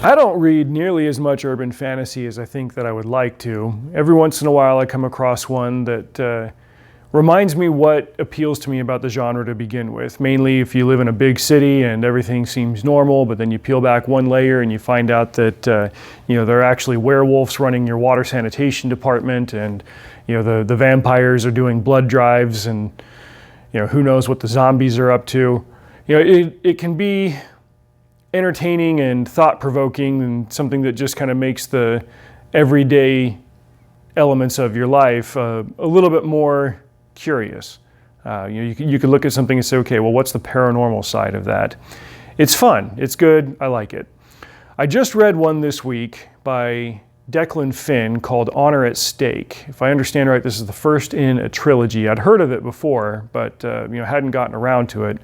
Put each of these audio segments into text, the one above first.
I don't read nearly as much urban fantasy as I think that I would like to. Every once in a while I come across one that reminds me what appeals to me about the genre to begin with. Mainly if you live in a big city and everything seems normal, but then you peel back one layer and you find out that there are actually werewolves running your water sanitation department, and the vampires are doing blood drives, and who knows what the zombies are up to. It can be entertaining and thought-provoking, and something that just kind of makes the everyday elements of your life a little bit more curious. You could look at something and say, okay, well, what's the paranormal side of that? It's fun, it's good, I like it. I just read one this week by Declan Finn called Honor at Stake. If I understand right, this is the first in a trilogy. I'd heard of it before, but hadn't gotten around to it.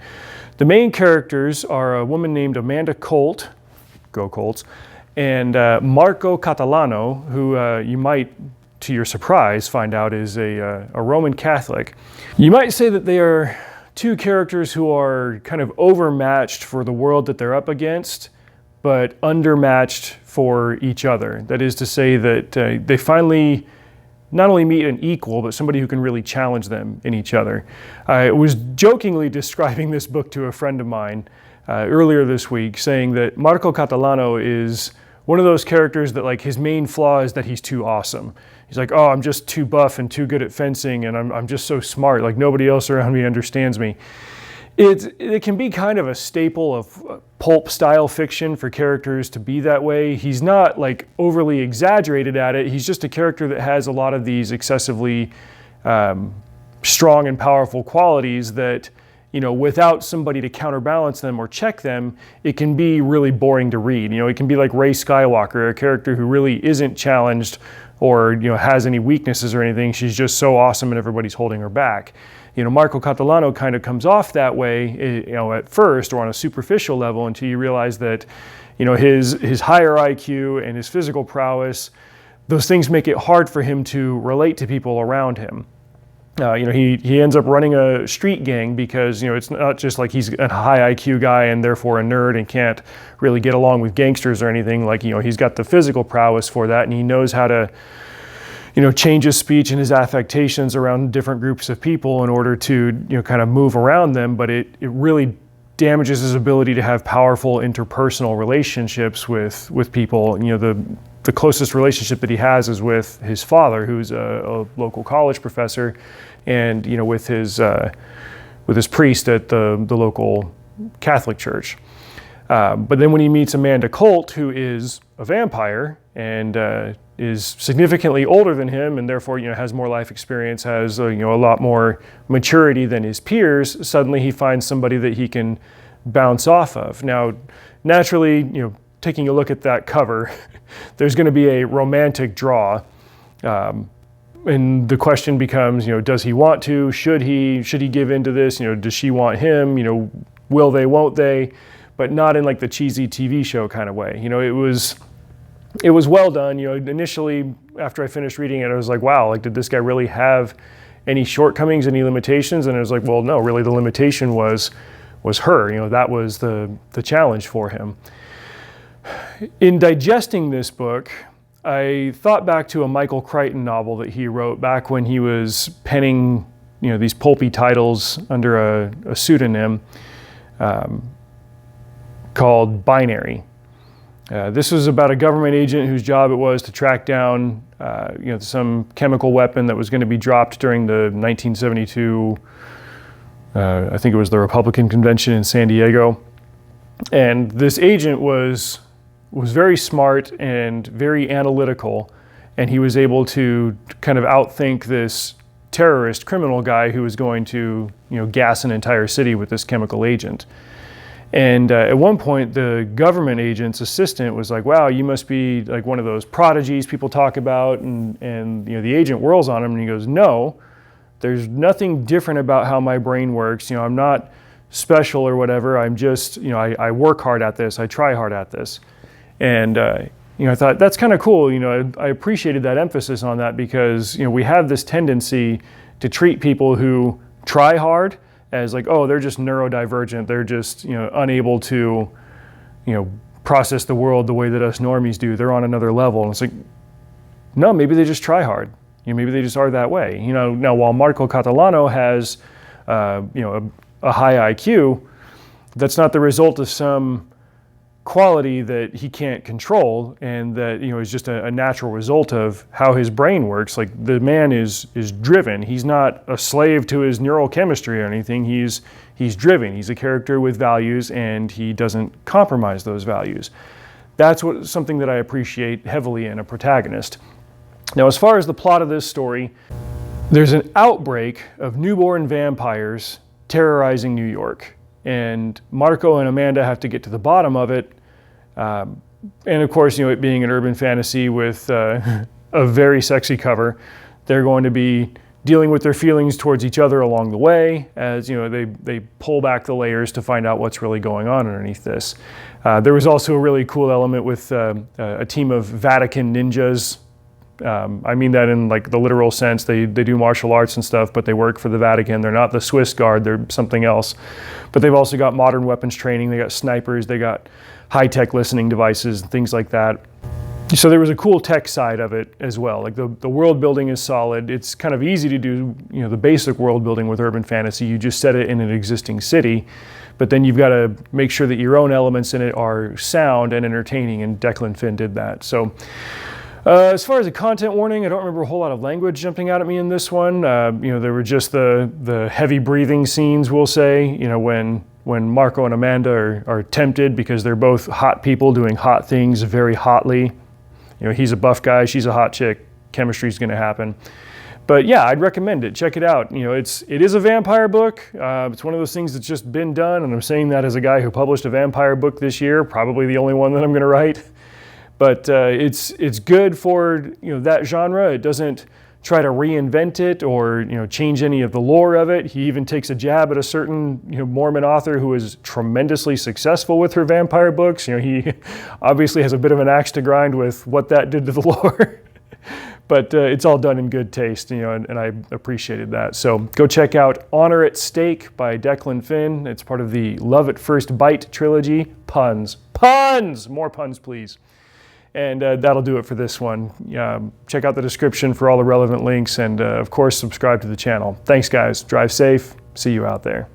The main characters are a woman named Amanda Colt, go Colts, and Marco Catalano, who you might, to your surprise, find out is a Roman Catholic. You might say that they are two characters who are kind of overmatched for the world that they're up against, but undermatched for each other. That is to say that they finally not only meet an equal, but somebody who can really challenge them in each other. I was jokingly describing this book to a friend of mine earlier this week, saying that Marco Catalano is one of those characters that, like, his main flaw is that he's too awesome. He's like, oh, I'm just too buff and too good at fencing, and I'm just so smart, like nobody else around me understands me. It can be kind of a staple of pulp style fiction for characters to be that way. He's not like overly exaggerated at it. He's just a character that has a lot of these excessively strong and powerful qualities that, without somebody to counterbalance them or check them, it can be really boring to read. It can be like Rey Skywalker, a character who really isn't challenged or has any weaknesses or anything. She's just so awesome and everybody's holding her back. Marco Catalano kind of comes off that way, at first, or on a superficial level, until you realize that, his higher IQ and his physical prowess, those things make it hard for him to relate to people around him. He ends up running a street gang because, it's not just like he's a high IQ guy and therefore a nerd and can't really get along with gangsters or anything. Like, he's got the physical prowess for that, and he knows how to change his speech and his affectations around different groups of people in order to, kind of move around them. But it really damages his ability to have powerful interpersonal relationships with people. The closest relationship that he has is with his father, who's a local college professor, and, with his priest at the local Catholic church. But then when he meets Amanda Colt, who is a vampire and is significantly older than him, and therefore has more life experience, has a lot more maturity than his peers, suddenly he finds somebody that he can bounce off of. Now, naturally, taking a look at that cover, there's going to be a romantic draw, and the question becomes, does he want to? Should he give into this? Does she want him? Will they? Won't they? But not in like the cheesy TV show kind of way. It was well done. Initially, after I finished reading it, I was like, wow, like, did this guy really have any shortcomings, any limitations? And I was like, well, no, really the limitation was her. That was the challenge for him. In digesting this book, I thought back to a Michael Crichton novel that he wrote back when he was penning, these pulpy titles under a pseudonym called Binary. This was about a government agent whose job it was to track down, some chemical weapon that was going to be dropped during the 1972, I think it was the Republican convention in San Diego. And this agent was very smart and very analytical, and he was able to kind of outthink this terrorist criminal guy who was going to, gas an entire city with this chemical agent. And at one point, the government agent's assistant was like, wow, you must be like one of those prodigies people talk about. And the agent whirls on him and he goes, no, there's nothing different about how my brain works. I'm not special or whatever. I'm just, I work hard at this. I try hard at this. And, I thought that's kind of cool. I appreciated that emphasis on that because, we have this tendency to treat people who try hard as like, oh, they're just neurodivergent. They're just, unable to, process the world the way that us normies do. They're on another level. And it's like, no, maybe they just try hard. Maybe they just are that way. Now while Marco Catalano has, a high IQ, that's not the result of some quality that he can't control, and that is just a natural result of how his brain works. Like, the man is driven. He's not a slave to his neural chemistry or anything. He's driven. He's a character with values, and he doesn't compromise those values. That's something that I appreciate heavily in a protagonist. Now, as far as the plot of this story, there's an outbreak of newborn vampires terrorizing New York. And Marco and Amanda have to get to the bottom of it. And of course, it being an urban fantasy with a very sexy cover, they're going to be dealing with their feelings towards each other along the way, as they pull back the layers to find out what's really going on underneath this. There was also a really cool element with a team of Vatican ninjas. I mean that in like the literal sense. They do martial arts and stuff, but they work for the Vatican. They're not the Swiss Guard, they're something else. But they've also got modern weapons training, they got snipers, they got high-tech listening devices and things like that. So there was a cool tech side of it as well. Like, the world building is solid. It's kind of easy to do, the basic world building with urban fantasy. You just set it in an existing city, but then you've got to make sure that your own elements in it are sound and entertaining, and Declan Finn did that. So as far as a content warning, I don't remember a whole lot of language jumping out at me in this one. There were just the heavy breathing scenes, we'll say, when Marco and Amanda are tempted because they're both hot people doing hot things very hotly. He's a buff guy, she's a hot chick, chemistry's gonna happen. But yeah, I'd recommend it. Check it out. It is a vampire book. It's one of those things that's just been done, and I'm saying that as a guy who published a vampire book this year, probably the only one that I'm gonna write. But it's good for that genre. It doesn't try to reinvent it or change any of the lore of it. He even takes a jab at a certain Mormon author who is tremendously successful with her vampire books. He obviously has a bit of an axe to grind with what that did to the lore. But it's all done in good taste, and I appreciated that. So go check out Honor at Stake by Declan Finn. It's part of the Love at First Bite trilogy. Puns. More puns, please. And that'll do it for this one. Check out the description for all the relevant links, and of course, subscribe to the channel. Thanks, guys. Drive safe. See you out there.